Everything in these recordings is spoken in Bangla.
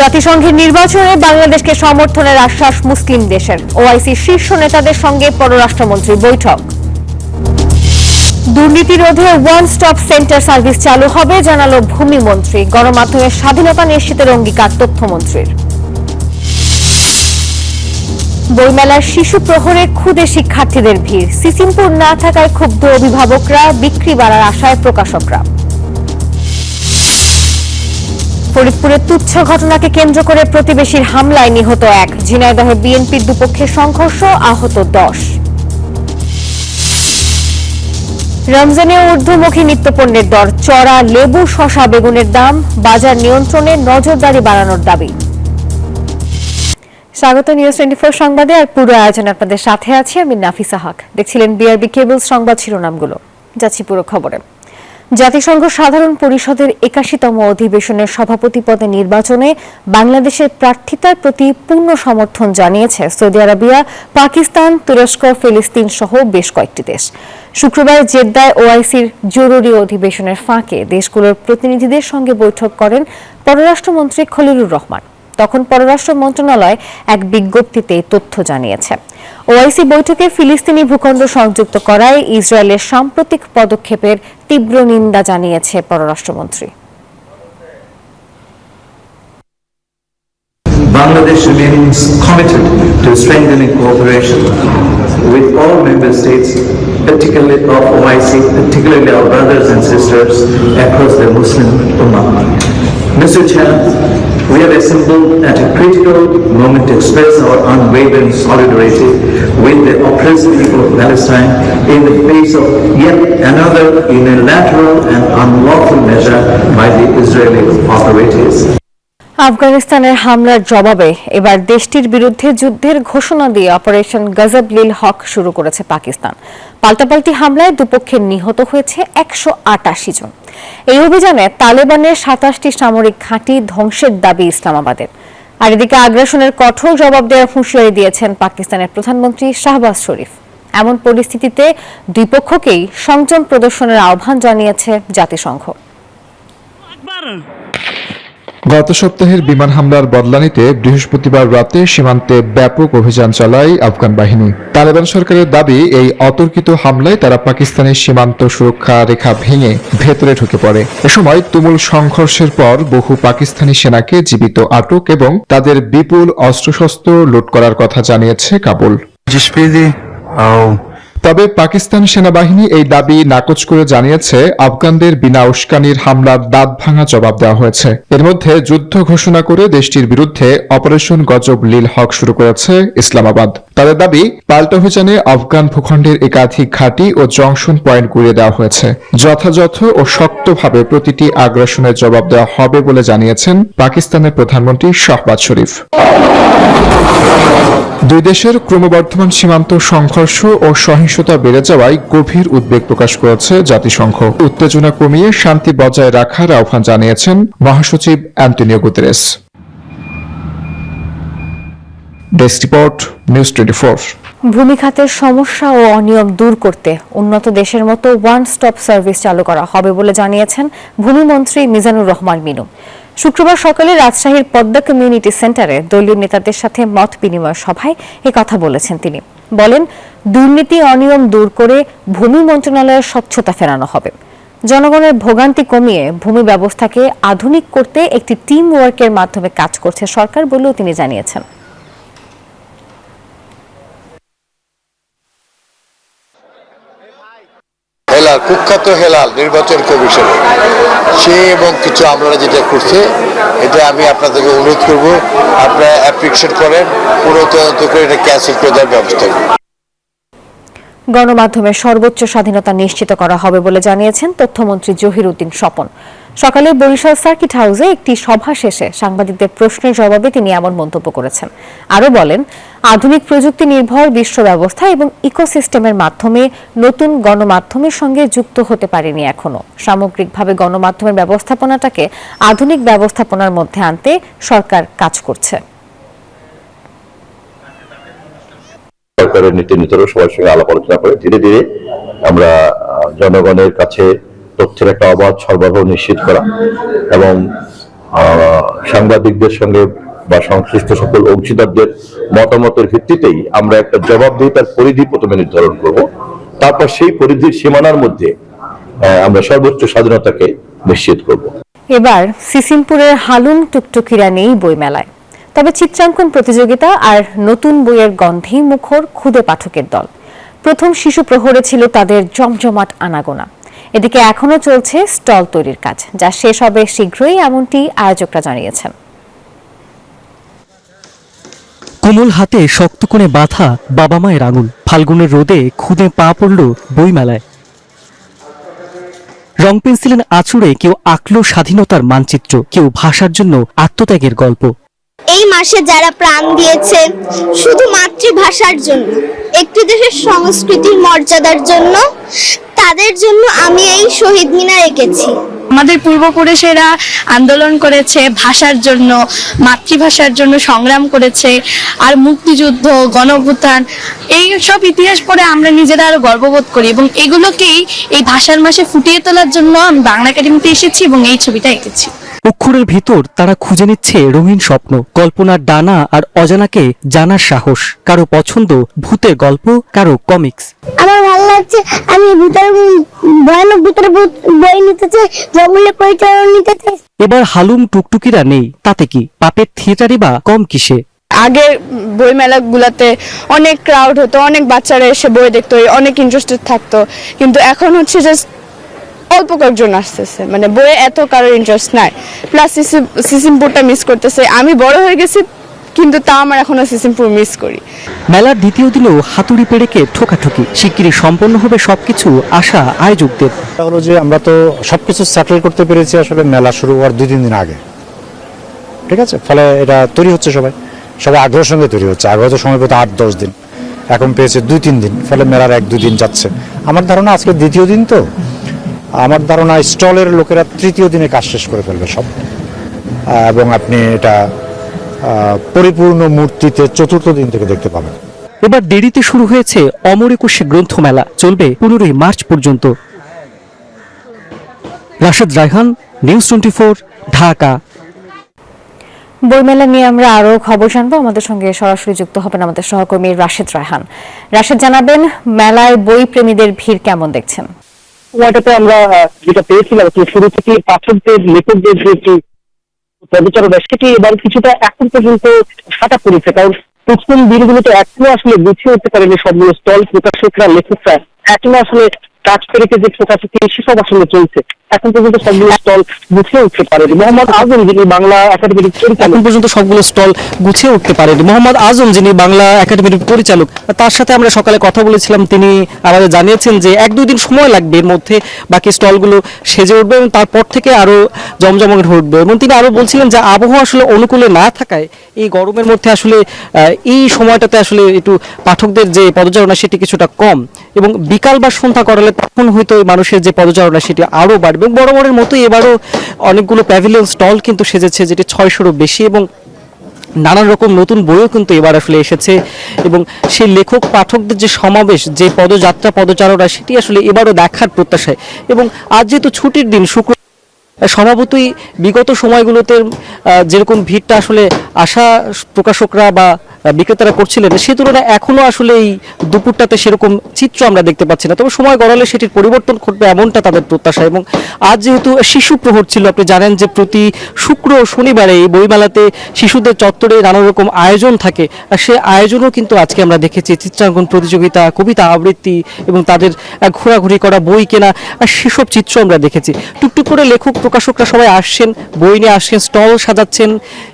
জাতিসংঘের নির্বাচনে বাংলাদেশকে সমর্থনের আশ্বাস মুসলিম দেশের। ওআইসির শীর্ষ নেতাদের সঙ্গে পররাষ্ট্রমন্ত্রীর বৈঠক। দুর্নীতি রোধে ওয়ান স্টপ সেন্টার সার্ভিস চালু হবে জানালো ভূমিমন্ত্রী। গণমাধ্যমের স্বাধীনতা নিশ্চিতের অঙ্গীকার তথ্যমন্ত্রীর। বইমেলার শিশু প্রহরে ক্ষুদে শিক্ষার্থীদের ভিড়। সিসিমপুর না থাকায় ক্ষুব্ধ অভিভাবকরা, বিক্রি বাড়ার আশায় প্রকাশকরা। ফরিদপুরের তুচ্ছ ঘটনাকে কেন্দ্র করে প্রতিবেশীর হামলায় নিহত এক। ঝিনাইদহে বিএনপির দুপক্ষের সংঘর্ষ, আহত 10। রমজানে ঊর্ধ্বমুখী নিত্যপণ্যের দর চড়া। লেবু, শসা, বেগুনের দাম। বাজার নিয়ন্ত্রণে নজরদারি বাড়ানোর দাবি। স্বাগত নিউজ 24 সংবাদে। আর পুরো আয়োজনে আপনাদের সাথে আছি আমি নাফিসা হক। দেখছিলেন বিআরবি কেবল সংবাদ শিরোনামগুলো। যাচ্ছি পুরো খবরে। জাতিসংঘ সাধারণ পরিষদের 81তম অধিবেশনের সভাপতি পদে নির্বাচনে বাংলাদেশের প্রার্থিতার প্রতি পূর্ণ সমর্থন জানিয়েছে সৌদি আরবিয়া, পাকিস্তান, তুরস্ক, ফিলিস্তিন সহ বেশ কয়েকটি দেশ। শুক্রবার জেদ্দায় ওআইসির জরুরি অধিবেশনের ফাঁকে দেশগুলোর প্রতিনিধিদের সঙ্গে বৈঠক করেন পররাষ্ট্রমন্ত্রী খলিলুর রহমান। তখন পররাষ্ট্র মন্ত্রণালয় এক বিজ্ঞপ্তিতে তথ্য জানিয়েছে। ওআইসি বৈঠকে ফিলিস্তিনি ভূখণ্ড সংযুক্ত করায় ইসরায়েলের সাম্প্রতিক পদক্ষেপের তীব্র নিন্দা জানিয়েছে পররাষ্ট্রমন্ত্রী। Bangladesh remains committed to strengthening cooperation with all member states, particularly of OIC, particularly our brothers and sisters across the Muslim Ummah. Mr. Chair, we have assembled at a critical moment to express our unwavering solidarity with the oppressed people of Palestine in the face of yet another unilateral and unlawful measure by the Israeli authorities. আফগানিস্তানের হামলার জবাবে এবার দেশটির বিরুদ্ধে যুদ্ধের ঘোষণা দিয়ে অপারেশন গজব লিল হক শুরু করেছে পাকিস্তান। পাল্টাপাল্টি হামলায় দুপক্ষের নিহত হয়েছে 188 জন। এই অভিযানে তালেবানের 27টি সামরিক ঘাঁটি ধ্বংসের দাবি ইসলামাবাদের। আর এদিকে আগ্রাসনের কঠোর জবাব দেওয়ার হুঁশিয়ারি দিয়েছেন পাকিস্তানের প্রধানমন্ত্রী শাহবাজ শরীফ। এমন পরিস্থিতিতে দুই পক্ষকেই সংযম প্রদর্শনের আহ্বান জানিয়েছে জাতিসংঘ। গত সপ্তাহের বিমান হামলার বদলা নিতে বৃহস্পতিবার রাতে সীমান্তে ব্যাপক অভিযান চালায় আফগান বাহিনী। তালেবান সরকারের দাবি, এই অতর্কিত হামলায় তারা পাকিস্তানের সীমান্ত সুরক্ষা রেখা ভেঙে ভেতরে ঢুকে পড়ে। এ সময় তুমুল সংঘর্ষের পর বহু পাকিস্তানি সেনাকে জীবিত আটক এবং তাদের বিপুল অস্ত্রশস্ত্র লুট করার কথা জানিয়েছে কাবুল। তবে পাকিস্তান সেনাবাহিনী এই দাবি নাকচ করে জানিয়েছে আফগানদের বিনা উস্কানির হামলার দাঁত ভাঙা জবাব দেওয়া হয়েছে। এর মধ্যে যুদ্ধ ঘোষণা করে দেশটির বিরুদ্ধে অপারেশন গজব লিল হক শুরু করেছে ইসলামাবাদ। তাদের দাবি, পাল্টা অভিযানে আফগান ভূখণ্ডের একাধিক ঘাঁটি ও জংশন পয়েন্ট গুঁড়িয়ে দেওয়া হয়েছে। যথাযথ ও শক্তভাবে প্রতিটি আগ্রাসনের জবাব দেওয়া হবে বলে জানিয়েছেন পাকিস্তানের প্রধানমন্ত্রী শাহবাজ শরীফ। দুই দেশের ক্রমবর্ধমান সীমান্ত সংঘর্ষ ও সহিংসতা বেড়ে যাওয়ায় গভীর উদ্বেগ প্রকাশ করেছে জাতিসংঘ। উত্তেজনা কমিয়ে শান্তি বজায় রাখার আহ্বান জানিয়েছেন মহাসচিব Antonio Guterres. Desk report, news 24। ভূমি খাতের সমস্যা ও অনিয়ম দূর করতে উন্নত দেশের মতো ওয়ান স্টপ সার্ভিস চালু করা হবে বলে জানিয়েছেন ভূমিমন্ত্রী মিজানুর রহমান মিনু। শুক্রবার সকালে রাজশাহীর পদ্মা কমিউনিটি সেন্টারে দলীয় নেতাদের সাথে মত বিনিময় সভায় কথা বলেছেন তিনি। বলেন, দুর্নীতি অনিয়ম দূর করে ভূমি মন্ত্রণালয়ের স্বচ্ছতা ফেরানো হবে। জনগণের ভোগান্তি কমিয়ে ভূমি ব্যবস্থাকে আধুনিক করতে একটি টিম ওয়ার্কের মাধ্যমে কাজ করছে সরকার বলেও তিনি জানিয়েছেন। কুখ্যাত হেলাল নির্বাচন কমিশন সে এবং কিছু আমরা যেটা করছে, এটা আমি আপনাদেরকে অনুরোধ করব আপনারা অ্যাপ্রিসিয়েট করেন, পুরো তদন্ত করে এটা ক্যান্সেল করে দেওয়ার ব্যবস্থা করুন। গণমাধ্যমের সর্বোচ্চ স্বাধীনতা নিশ্চিত করা হবে বলে জানিয়েছেন তথ্যমন্ত্রী জহির উদ্দিন স্বপন। সকালে বরিশাল সার্কিট হাউসে একটি সভা শেষে সাংবাদিকদের প্রশ্নের জবাবে তিনি এমন মন্তব্য করেছেন। আরও বলেন, আধুনিক প্রযুক্তি নির্ভর বিশ্ব ব্যবস্থা এবং ইকোসিস্টেমের মাধ্যমে নতুন গণমাধ্যমের সঙ্গে যুক্ত হতে পারেনি এখনো। সামগ্রিকভাবে গণমাধ্যমের ব্যবস্থাপনাটাকে আধুনিক ব্যবস্থাপনার মধ্যে আনতে সরকার কাজ করছে। সরকারের নীতি নির্ধারক সবার সঙ্গে আলাপ আলোচনা করে ধীরে ধীরে আমরা জনগণের কাছে তথ্যের একটা অবাধ সরবরাহ নিশ্চিত করা এবং সাংবাদিকদের সঙ্গে বা সংশ্লিষ্ট সকল অংশীদারদের মতামতের ভিত্তিতেই আমরা একটা জবাবদিহিতার পরিধি প্রথমে নির্ধারণ করব, তারপর সেই পরিধির সীমানার মধ্যে আমরা সর্বোচ্চ স্বাধীনতাকে নিশ্চিত করব। এবার সিসিমপুরের হালুম টুকটুকিরা নেই বইমেলায়, তবে চিত্রাঙ্কন প্রতিযোগিতা আর নতুন বইয়ের গন্ধেই মুখর ক্ষুদে পাঠকের দল। প্রথম শিশু প্রহরে ছিল তাদের জমজমাট আনাগোনা। এদিকে এখনো চলছে স্টল তৈরির কাজ, যা শেষ হবে শীঘ্রই, এমনটি আয়োজকরা জানিয়েছেন। কোমল হাতে শক্ত করে বাঁধা বাবা মায়ের আঙুল, ফাল্গুনের রোদে খুদে পা পড়ল বইমেলায়। রং পেন্সিলের আঁচড়ে কেউ আঁকলো স্বাধীনতার মানচিত্র, কেউ ভাষার জন্য আত্মত্যাগের গল্প। এই মাসে যারা প্রাণ দিয়েছে শুধু মাতৃভাষার জন্য, একটি দেশের সংস্কৃতির মর্যাদার জন্য, তাদের জন্য আমি এই শহীদ মিনার এঁকেছি। আমাদের পূর্বপুরুষেরা আন্দোলন করেছে ভাষার জন্য, মাতৃভাষার জন্য সংগ্রাম করেছে, আর মুক্তিযুদ্ধ, গণঅভ্যুত্থান, এই সব ইতিহাস পড়ে আমরা নিজেরা আরো গর্ববোধ করি, এবং এগুলোকেই এই ভাষার মাসে ফুটিয়ে তোলার জন্য আমি বাংলা একাডেমিতে এসেছি এবং এই ছবিটা এঁকেছি। অক্ষরের ভিতর তারা খুঁজে নিচ্ছে রঙিন স্বপ্ন, কল্পনার ডানা আর অজানাকে জানার সাহস। কারো পছন্দ ভূতের গল্প, কারো কমিক্স। আমার ভালো লাগছে, আমি ভয়ানক ভূতের বই নিতে চাই, জঙ্গলে পরিচালনা নিতে চাই। এবার হালুম টুকটুকিরা নেই, তাতে কি পাপের থিয়েটারই বা কম কিসে? আগের বই মেলাগুলোতে অনেক ক্রাউড হতো, অনেক বাচ্চারা এসে বই দেখতো, অনেক ইন্টারেস্টেড থাকতো, কিন্তু এখন হচ্ছে জাস্ট অল্প কয়েকজন আসতেছে, মানে বইয়ে এত কারোর ইন্টারেস্ট নাই। প্লাস সিসিমপুরটা মিস করতেছে। আমি বড় হয়ে গেছি, কিন্তু তা আমার এখনো সিসিমপুর মিস করি। মেলার দ্বিতীয় দিনেও হাতুড়ি পেরেকে ঠোকাঠুকি, শিগগিরই সম্পন্ন হবে সবকিছু, আশা আয়োজকদের। হলো যে আমরা তো সবকিছু সেটেল করতে পেরেছি আসলে মেলা শুরু হওয়ার 2-3 দিন আগে, ঠিক আছে? ফলে এটা তৈরি হচ্ছে, সবাই আগ্রহের সঙ্গে তৈরি হচ্ছে। আগে হয়তো সময় পেতো 8-10 দিন, এখন পেয়েছে 2-3 দিন, ফলে মেলার 1-2 দিন যাচ্ছে। আমার ধারণা আজকে দ্বিতীয় দিন, তো আমার ধারণা স্টলের লোকেরা তৃতীয় দিনে কাজ শেষ করে ফেলবে সব, এবং আপনি এটা পরিপূর্ণ মূর্তিতে চতুর্থ দিন থেকে দেখতে পাবেন। এবার দেরিতে শুরু হয়েছে অমর একুশে গ্রন্থমেলা, চলবে 15 মার্চ পর্যন্ত। রাশেদ রায়হান, নিউজ 24, ঢাকা। বইমেলা নিয়ে আমরা আরো খবর জানবো। আমাদের সঙ্গে সরাসরি যুক্ত হবেন আমাদের সহকর্মী রাশেদ রায়হান। রাশেদ, জানাবেন মেলায় বই প্রেমীদের ভিড় কেমন দেখছেন? সময়টাতে আমরা যেটা পেয়েছিলাম শুরু থেকে পাঠকদের, লেখকদের যে একটি প্রচারণা, সেটি এবার কিছুটা এখন পর্যন্ত সাটা পড়েছে। কারণ প্রথম দিনগুলোতে এখনো আসলে গুছিয়ে উঠতে পারেনি সবগুলো স্টল, প্রকাশকরা, লেখকরা এখনো আসলে কাজ করে যে প্রকাশিত সেসব আসলে চলছে। এখন পর্যন্ত সবগুলো স্টল গুছিয়ে উঠতে পারেনি। মোহাম্মদ আজম, যিনি বাংলা একাডেমির এখন পর্যন্ত সবগুলো স্টল গুছিয়ে উঠতে পারেনি। মোহাম্মদ আজম, যিনি বাংলা একাডেমির পরিচালক, তার সাথে আমরা সকালে কথা বলেছিলাম। তিনি আমাদের জানিয়েছেন যে 1-2 দিন সময় লাগবে, এর মধ্যে বাকি স্টলগুলো সেজে উঠবে এবং তারপর থেকে আরো জমজমাট উঠবে। এবং তিনি আরো বলছিলেন যে আবহাওয়া আসলে অনুকূলে না থাকায় এই গরমের মধ্যে আসলে এই সময়টাতে আসলে একটু পাঠকদের যে পদচারণা সেটি কিছুটা কম, এবং বিকাল বা সন্ধ্যা করালে তখন হয়তো মানুষের যে পদচারণা সেটি আরো বাড়বে। এবং বরাবরের মতোই এবারও অনেকগুলো প্যাভিলিয়ন স্টল কিন্তু সেজেছে, যেটি 600-রও বেশি, এবং নানান রকম নতুন বইও কিন্তু এবার আসলে এসেছে। এবং সেই লেখক পাঠকদের যে সমাবেশ, যে পদযাত্রা, পদচারণা, সেটি আসলে এবারও দেখার প্রত্যাশায়। এবং আজ যেহেতু ছুটির দিন, শুক্র, স্বভাবতই বিগত সময়গুলোতে যেরকম ভিড়টা আসলে আশা প্রকাশকরা বা বিক্রেতারা করছিলেন, সে তুলনায় এখনো আসলে এই দুপুরটাতে সেরকম চিত্র আমরা দেখতে পাচ্ছি না। তবে সময় গড়ালে সেটির পরিবর্তন ঘটবে, এমনটা তাদের প্রত্যাশা। এবং আজ যেহেতু শিশু প্রহর ছিল, আপনি জানেন যে প্রতি শুক্র ও শনিবারে এই বইমেলাতে শিশুদের চত্বরে নানা রকম আয়োজন থাকে, আর সে আয়োজনও কিন্তু আজকে আমরা দেখেছি। চিত্রাঙ্কন প্রতিযোগিতা, কবিতা আবৃত্তি, এবং তাদের ঘোরাঘুরি করা, বই কেনা, আর সেসব চিত্র আমরা দেখেছি। টুকটুক করে লেখক প্রকাশকরা সবাই আসছেন, বই নিয়ে আসছেন, স্টল সাজাচ্ছেন,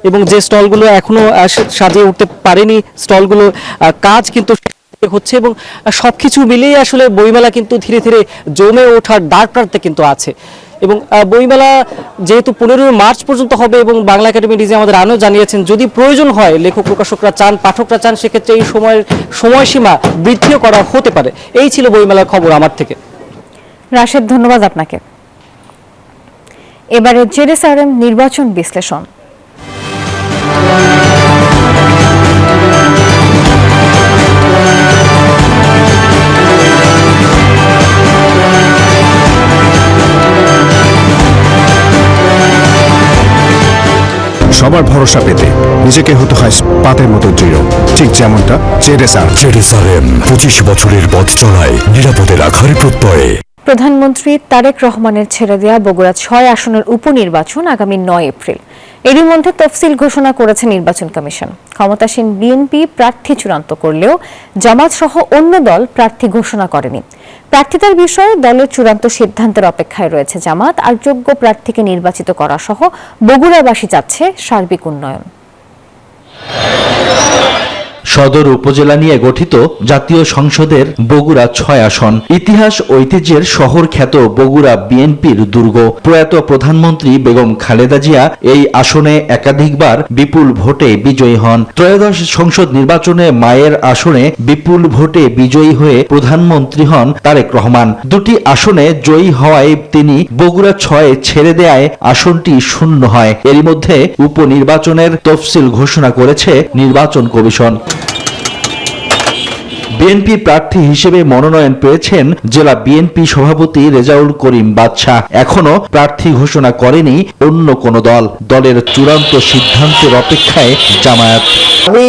এবং যে স্টলগুলো এখনো সাজিয়ে উঠতে পারেনি, স্টলগুলো কাজ কিন্তু হচ্ছে। এবং সবকিছু মিলিয়ে আসলে বইমেলা কিন্তু ধীরে ধীরে জমে ওঠার দ্বার প্রান্তে কিন্তু আছে। এবং বইমেলা যেহেতু 15 মার্চ পর্যন্ত হবে, এবং বাংলা একাডেমি ডিজি আমাদের আরও জানিয়েছেন যদি প্রয়োজন হয়, লেখক প্রকাশকরা চান, পাঠকরা চান, সেক্ষেত্রে এই সময়সীমা বৃদ্ধিও করা হতে পারে। এই ছিল বইমেলার খবর আমার থেকে। রাশেদ, ধন্যবাদ আপনাকে। এবারে জেরুসালেম নির্বাচন বিশ্লেষণ। সবার ভরসা পেতে নিজেকে হতে হয় পাতের মতো দৃঢ়, ঠিক যেমনটা জেডএসআরএম 25 বছরের পথ চলায় নিরাপদে রাখার প্রত্যয়ে। প্রধানমন্ত্রী তারেক রহমানের ছেড়ে দেয়া বগুড়া 6 আসনের উপনির্বাচন আগামী 9 এপ্রিল। এরই মধ্যে তফসিল ঘোষণা করেছে নির্বাচন কমিশন। ক্ষমতাসীন বিএনপি প্রার্থী চূড়ান্ত করলেও জামাত সহ অন্য দল প্রার্থী ঘোষণা করেনি। প্রার্থিতার বিষয়ে দলের চূড়ান্ত সিদ্ধান্তের অপেক্ষায় রয়েছে জামাত, আর যোগ্য প্রার্থীকে নির্বাচিত করা সহ বগুড়াবাসী চাচ্ছে সার্বিক উন্নয়ন। সদর উপজেলা নিয়ে গঠিত জাতীয় সংসদের বগুড়া 6 আসন। ইতিহাস ঐতিহ্যের শহর খ্যাত বগুড়া বিএনপির দুর্গ। প্রয়াত প্রধানমন্ত্রী বেগম খালেদা জিয়া এই আসনে একাধিকবার বিপুল ভোটে বিজয়ী হন। ত্রয়োদশ সংসদ নির্বাচনে মায়ের আসনে বিপুল ভোটে বিজয়ী হয়ে প্রধানমন্ত্রী হন তারেক রহমান। দুটি আসনে জয়ী হওয়ায় তিনি বগুড়া 6 ছেড়ে দেয়ায় আসনটি শূন্য হয়। এরই মধ্যে উপনির্বাচনের তফসিল ঘোষণা করেছে নির্বাচন কমিশন। বিএনপি প্রার্থী হিসেবে মনোনয়ন পেয়েছেন জেলা বিএনপি সভাপতি রেজাউল করিম বাদশা। এখনো প্রার্থী ঘোষণা করেনি অন্য কোন দল। দলের চূড়ান্ত সিদ্ধান্তের অপেক্ষায় জামায়াত। আমি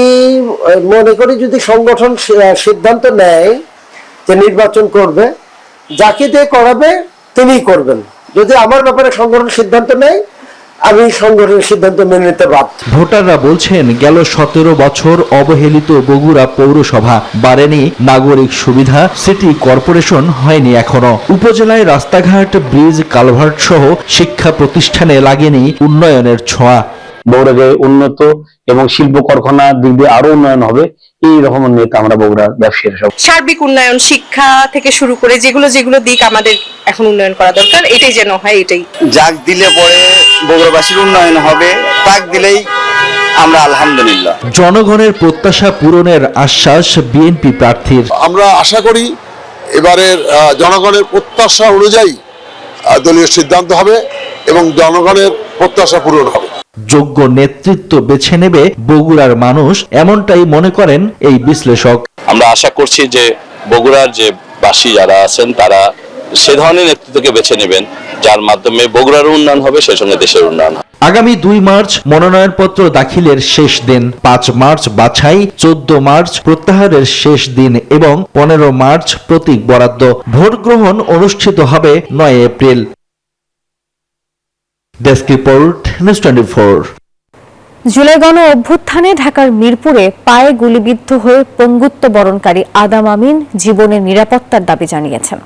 মনে করি যদি সংগঠন সিদ্ধান্ত নেয় যে নির্বাচন করবে, যাকে দিয়ে করাবে তিনিই করবেন। যদি আমার ব্যাপারে সংগঠন সিদ্ধান্ত নেয়, আমি সংগঠনের সিদ্ধান্ত মেনে নিতে বাধ্য। ভোটাররা বলছেন গেল 17 বছর অবহেলিত বগুড়া পৌরসভা বাড়েনি, নাগরিক সুবিধা সিটি কর্পোরেশন হয়নি এখনো। উপজেলায় রাস্তাঘাট, ব্রিজ, কালভার্ট সহ শিক্ষা প্রতিষ্ঠানে লাগেনি উন্নয়নের ছোঁয়া। বগুড়া যে উন্নত এবং শিল্প কারখানার দিক দিয়ে আরো উন্নয়ন হবে, এই রকম নেতা আমরা বগুড়ার ব্যবসায়ীরা সব। সার্বিক উন্নয়ন, শিক্ষা থেকে শুরু করে যেগুলো দিক আমাদের এখন উন্নয়ন করা দরকার, এটাই যেন হয়। এটাই যাক দিলে পরে বগুড়াবাসীর উন্নয়ন হবে, তাক দিলেই আমরা আলহামদুলিল্লাহ। জনগণের প্রত্যাশা পূরণের আশ্বাস বিএনপি প্রার্থীর। আমরা আশা করি এবারের জনগণের প্রত্যাশা অনুযায়ী দলীয় সিদ্ধান্ত হবে এবং জনগণের প্রত্যাশা পূরণ হবে। যোগ্য নেতৃত্ব বেছে নেবে বগুড়ার মানুষ, এমনটাই মনে করেন এই বিশ্লেষক। আমরা আশা করছি যে বগুড়ার যে বাসী যারা আছেন তারা সে ধরনের নেতৃত্বকে বেছে নেবেন, যার মাধ্যমে বগুড়ার উন্নয়ন হবে, সেই সঙ্গে দেশের উন্নয়ন হবে। আগামী 2 মার্চ মনোনয়নপত্র দাখিলের শেষ দিন, 5 মার্চ বাছাই, 14 মার্চ প্রত্যাহারের শেষ দিন এবং 15 মার্চ প্রতীক বরাদ্দ। ভোট গ্রহণ অনুষ্ঠিত হবে 9 April. Desk report, news 24। July গণ অভ্যুত্থানে ঢাকার মিরপুরে পায়ে গুলিবিদ্ধ হয়ে পঙ্গুত্ব বরণকারী আদাম আমিন জীবনের নিরাপত্তার দাবি জানিয়েছেন।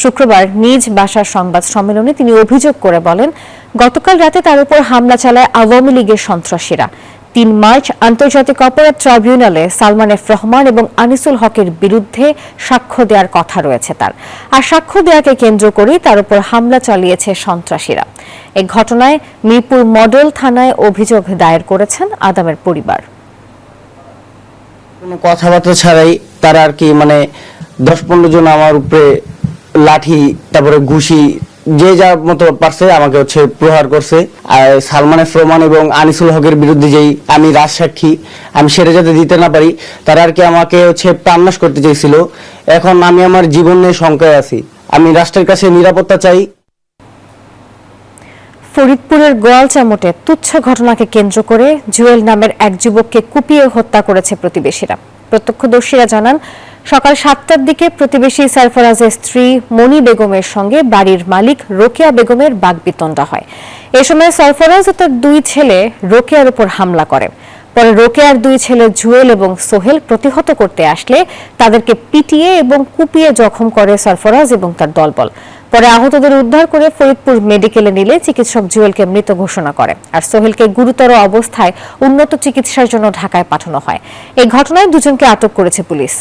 শুক্রবার নিজ বাসার সংবাদ সম্মেলনে তিনি অভিযোগ করে বলেন, গতকাল রাতে তার উপর হামলা চালায় আওয়ামী লীগের সন্ত্রাসীরা। 3 মার্চ আন্তর্জাতিক অপরাধ ট্রাইব্যুনালে সালমান এফ রহমান এবং আনিসুল হকের বিরুদ্ধে সাক্ষ্য দেওয়ার কথা রয়েছে তার, আর সাক্ষ্য দেওয়াকে কেন্দ্র করেই তার উপর হামলা চালিয়েছে সন্ত্রাসীরা। এই ঘটনায় মিরপুর মডেল থানায় অভিযোগ দায়ের করেছেন আদামের পরিবার। কোনো কথাবার্তা ছাড়াই তারা আর কি 10-15 জন আমার উপরে লাঠি, তারপরে ঘুষি, যে যার মতো পারছে আমাকে প্রহার করছে। আর সালমান এফ রহমান এবং আনিসুল হকের বিরুদ্ধে যেই আমি রাজসাক্ষী, আমি সেটা যাতে দিতে না পারি, তারা আর কি আমাকে প্রাণনাশ করতে চাইছিল। এখন আমি আমার জীবন নিয়ে শঙ্কায় আছি। আমি রাষ্ট্রের কাছে নিরাপত্তা চাই। ফরিদপুরের গোয়ালচামটে তুচ্ছ ঘটনাকে কেন্দ্র করে জুয়েল নামের এক যুবককে কুপিয়ে হত্যা করেছে প্রতিবেশীরা। প্রত্যক্ষদর্শীরা জানান, সকাল 7টার দিকে প্রতিবেশী সারফরাজের স্ত্রী মনি বেগমের সঙ্গে বাড়ির মালিক রোকেয়া বেগমের বাগবিতণ্ডা হয়। এ সময় সারফরাজ ও তার 2 ছেলে রোকেয়ার উপর হামলা করে। পরে রোকেয়ার 2 ছেলে জুয়েল এবং সোহেল প্রতিহত করতে আসলে তাদেরকে পিটিয়ে এবং কুপিয়ে জখম করে সারফরাজ এবং তার দলবল। পরে আহতদের উদ্ধার করে ফরিদপুর মেডিকেলে নিলে চিকিৎসক জুয়েলকে মৃত ঘোষণা করে, আর সোহেলকে গুরুতর অবস্থায় উন্নত চিকিৎসার জন্য ঢাকায় পাঠানো হয়। এই ঘটনায় 2 জনকে আটক করেছে পুলিশ।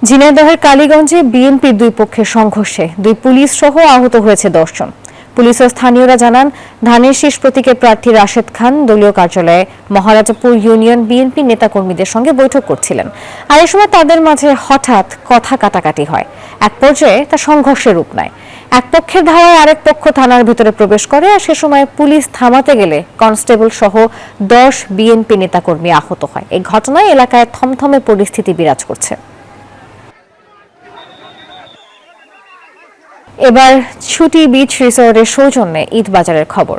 ঝিনাইদহের কালীগঞ্জে বিএনপির 2 পক্ষের সংঘর্ষে 2 পুলিশ সহ আহত হয়েছে 10 জন। পুলিশ ও স্থানীয়রা জানান, ধানের শীষ প্রতীকের প্রার্থী রাশেদ খান দলীয় কার্যালয়ে মহারাজাপুর ইউনিয়ন বিএনপি নেতাকর্মীদের সঙ্গে বৈঠক করছিলেন, আর এ সময় তাদের মাঝে হঠাৎ কথা কাটাকাটি হয়। এক পর্যায়ে তা সংঘর্ষের রূপ নেয়। এক পক্ষের ধাওয়ায় আরেক পক্ষ থানার ভিতরে প্রবেশ করে, আর সে সময় পুলিশ থামাতে গেলে কনস্টেবল সহ 10 বিএনপি নেতাকর্মী আহত হয়। এই ঘটনায় এলাকায় থমথমে পরিস্থিতি বিরাজ করছে। এবার ছুটি বিচ রিসোর্টের সৌজন্যে ঈদ বাজারের খবর।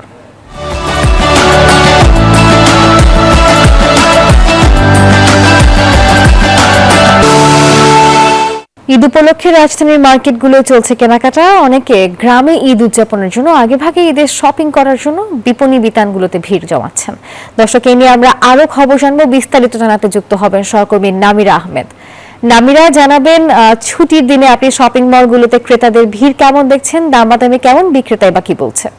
ঈদ উপলক্ষে রাজধানীর মার্কেটগুলো চলছে কেনাকাটা। অনেকে গ্রামে ঈদ উদযাপনের জন্য আগেভাগে ঈদের শপিং করার জন্য বিপণী বিতানগুলোতে ভিড় জমাচ্ছেন। দর্শক, এই নিয়ে আমরা আরো খবর জানবো। বিস্তারিত জানাতে যুক্ত হবেন সহকর্মী নামিরা আহমেদ। নামিরা, জানাবেন ছুটির দিনে আপনি শপিং মলগুলোতে ক্রেতাদের ভিড় কেমন দেখছেন, দামাদামি কেমন, বিক্রেতাই বা কি বলছে?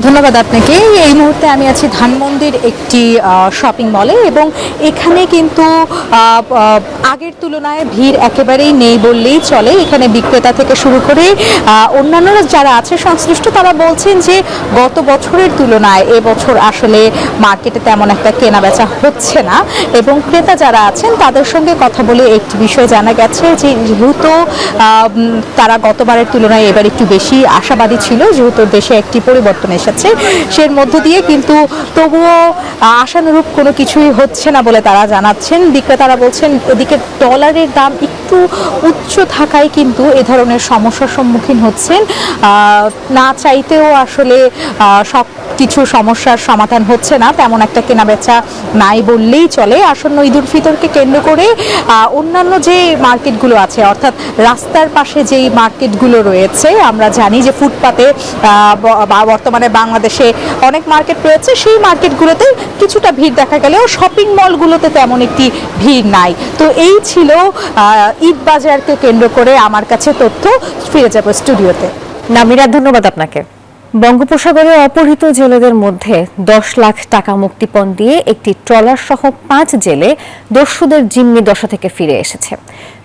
ধন্যবাদ আপনাকে। এই মুহূর্তে আমি আছি ধানমন্ডির একটি শপিং মলে এবং এখানে কিন্তু আগের তুলনায় ভিড় একেবারেই নেই বললেই চলে। এখানে বিক্রেতা থেকে শুরু করে অন্যান্যরা যারা আছে সংশ্লিষ্ট, তারা বলছেন যে গত বছরের তুলনায় এবছর আসলে মার্কেটে তেমন একটা কেনাবেচা হচ্ছে না এবং ক্রেতা যারা আছেন তাদের সঙ্গে কথা বলে একটি বিষয় জানা গেছে যে যেহেতু তারা গতবারের তুলনায় এবার একটু বেশি আশাবাদী ছিল, যেহেতু দেশে একটি পরিবর্তন এসেছে, সের মধ্য দিয়ে কিন্তু তবুও আশানুরূপ কোনো কিছুই হচ্ছে না বলে তারা জানাচ্ছেন। বিক্রেতারা বলছেন এদিকে ডলারের দাম একটু উচ্চ থাকায় কিন্তু এ ধরনের সমস্যার সম্মুখীন হচ্ছেন। না চাইতেও আসলে সব কিছু সমস্যার সমাধান হচ্ছে না, তেমন একটা কেনাবেচা নাই বললেই চলে। আসন্ন ঈদ উল ফিতরকে কেন্দ্র করে অন্যান্য যে মার্কেটগুলো আছে, অর্থাৎ রাস্তার পাশে যেই মার্কেটগুলো রয়েছে, আমরা জানি যে ফুটপাতে বর্তমানে বাংলাদেশে অনেক মার্কেট রয়েছে, সেই মার্কেটগুলোতে কিছুটা ভিড় দেখা গেলেও শপিং মলগুলোতে তেমন একটি ভিড় নাই। তো এই ছিল ঈদ বাজারকে কেন্দ্র করে আমার কাছে তথ্য। ফিরে যাব স্টুডিওতে। নামিরা, ধন্যবাদ আপনাকে। বঙ্গোপসাগরে অপহৃত জেলেদের মধ্যে 10 লাখ টাকা মুক্তিপণ দিয়ে একটি ট্রলার সহ 5 জেলে দস্যুদের জিম্মি দশা থেকে ফিরে এসেছে।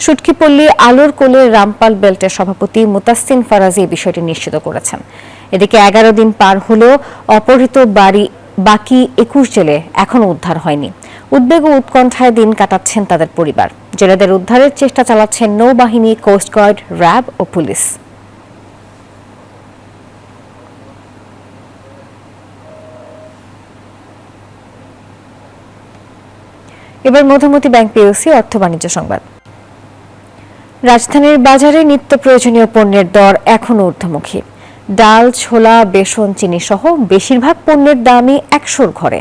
সুটকিপল্লী আলোর কোলের রামপাল বেল্টের সভাপতি মুতাসসিন ফারাজি বিষয়টি নিশ্চিত করেছেন। এদিকে 11 দিন পার হলেও অপহৃত বাকি 21 জেলে এখনো উদ্ধার হয়নি। উদ্বেগ ও উৎকণ্ঠায় দিন কাটাচ্ছেন তাদের পরিবার। জেলেদের উদ্ধারের চেষ্টা চালাচ্ছেন নৌবাহিনী, কোস্টগার্ড, র্যাব ও পুলিশ। এবার মধুমতি ব্যাংক পিএলসি অর্থ বাণিজ্য সংবাদ। রাজধানীর বাজারে নিত্য প্রয়োজনীয় পণ্যের দর এখনো ঊর্ধ্বমুখী। ডাল, ছোলা, বেসন, চিনি সহ বেশিরভাগ পণ্যের দামই 100-র ঘরে।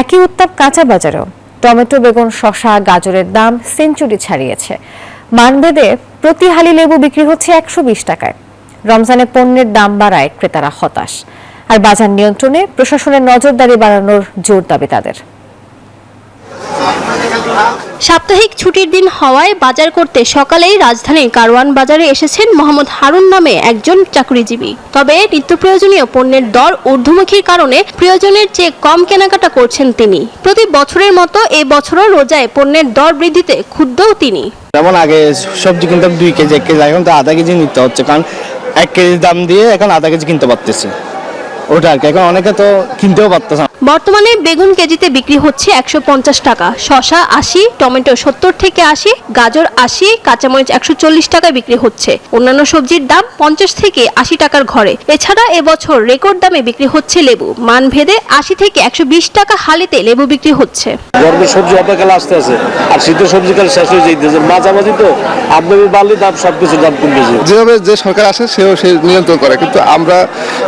একই উত্তাপ কাঁচা বাজারেও। টমেটো, বেগুন, শসা, গাজরের দাম সেঞ্চুরি ছাড়িয়েছে। মানভেদে প্রতি হালি লেবু বিক্রি হচ্ছে 120 টাকায়। রমজানে পণ্যের দাম বাড়ায় ক্রেতারা হতাশ। আর বাজার নিয়ন্ত্রণে প্রশাসনের নজরদারি বাড়ানোর জোর দাবি তাদের। সাপ্তাহিক ছুটির দিন হওয়ায় বাজার করতে সকালেই রাজধানীর কারওয়ান বাজারে এসেছেন মোহাম্মদ হারুন নামে একজন চাকরিজীবী। তবে নিত্য প্রয়োজনীয় পণ্যের দর ঊর্ধ্বমুখীর কারণে প্রয়োজনের চেয়ে কম কেনাকাটা করছেন তিনি। প্রতি বছরের মতো এই বছরও রোজায় পণ্যের দর বৃদ্ধিতে ক্ষুব্ধও তিনি। যেমন আগে সবজি কিনতাম 2 কেজি 1 কেজি, এখন তো আধা কেজি নিতে হচ্ছে, কারণ 1 কেজি দাম দিয়ে এখন আধা কেজি কিনতে পারতেছে। ওটা আর কি, এখন অনেকে তো কিনতেও পারতেছে। বর্তমানে বেগুন কেজিতে বিক্রি হচ্ছে 150 টাকা, শসা 80, টমেটো 70 থেকে 80, গাজর 80, কাঁচামরিচ 140 টাকায় বিক্রি হচ্ছে। অন্যান্য সবজির দাম 50 থেকে 80 টাকার ঘরে। এছাড়া এবছর রেকর্ড দামে বিক্রি হচ্ছে লেবু। মানভেদে 80 থেকে 120 টাকা হালিতে লেবু বিক্রি হচ্ছে। গরমের সবজি অপেক্ষা আসতে আছে, আর শীতের সবজি কাল শেষ হয়ে যাইতেছে। মাঝামাঝি তো আমদানি বাড়লে দাম সবকিছুর দাম কমে যায়। যেভাবে যে সরকার আসে সেও সে নিয়ন্ত্রণ করে, কিন্তু আমরা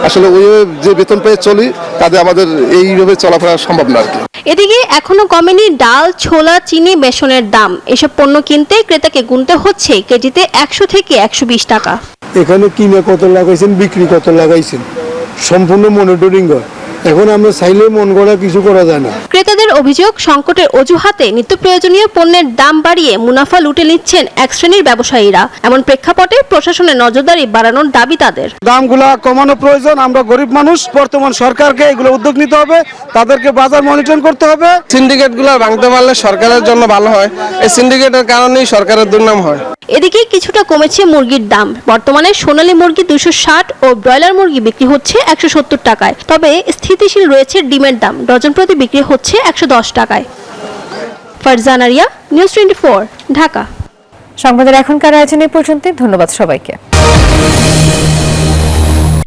আসলে ওইভাবে যে বেতন পেয়ে চলি, তাতে আমাদের এইভাবে চলাফেরা সম্ভব না আর কি। এদিকে এখনো কমেনি ডাল, ছোলা, চিনি, বেসনের দাম। এসব পণ্য কিনতে ক্রেতাকে গুনতে হচ্ছে কেজিতে 100 থেকে 120 টাকা। এখানে কিনে কত লাগাইছেন, বিক্রি কত লাগাইছেন, সম্পূর্ণ মনিটরিং হয়। এখন আমরা চাইলে মন গড়া কিছু করা যায় না। ক্রেতাদের অভিযোগ, সংকটের অজুহাতে নিত্য প্রয়োজনীয় পণ্যের দাম বাড়িয়ে মুনাফা লুটে নিচ্ছেন এক শ্রেণীর ব্যবসায়ীরা। এমন প্রেক্ষাপটে প্রশাসনের নজরদারি বাড়ানোর দাবি তাদের। দামগুলা কমানো প্রয়োজন। আমরা গরিব মানুষ, বর্তমান সরকারকে এগুলো উদ্যোগ নিতে হবে, তাদেরকে বাজার মনিটরিং করতে হবে। সিন্ডিকেটগুলো ভাঙতে পারলে সরকারের জন্য ভালো হয়। এই সিন্ডিকেটের কারণেই সরকারের দুর্নাম হয়। এদিকে কিছুটা কমেছে মুরগির দাম। বর্তমানে সোনালী মুরগি 260 ও ব্রয়লার মুরগি বিক্রি হচ্ছে 170 টাকায়। তবে স্থিতিশীল রয়েছে ডিমের দাম, ডজন প্রতি বিক্রি হচ্ছে 110 টাকায়। ফারজানা রিয়া, নিউজ 24, ঢাকা। সংবাদের এখনকার আয়োজনে পর্যন্ত। ধন্যবাদ সবাইকে।